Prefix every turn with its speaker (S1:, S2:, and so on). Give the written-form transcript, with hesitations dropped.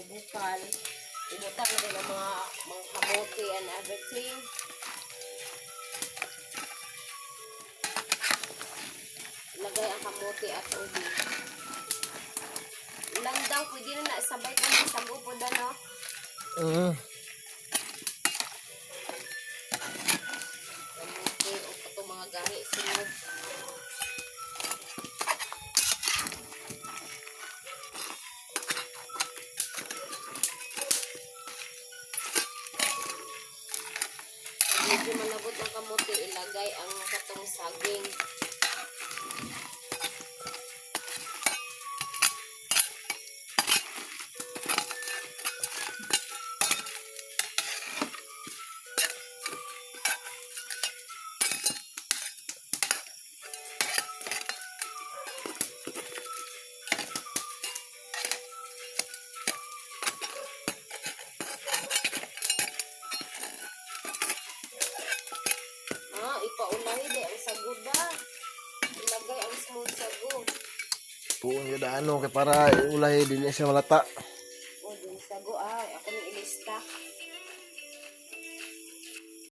S1: bukal. Ibutang na ng mga kamote and everything. Lagay ang kamote at ubi. Ilang daw, pwede na sabay ko ng isang upo na, no? Kamote o ito mga gahi. Sunod. Medyo malabot ang kamote, ilagay ang katong saging. Ipaulahi di ang sago ba? Ilagay ang smooth sago.
S2: Puun yung ano, kaya para ulay din siya malata.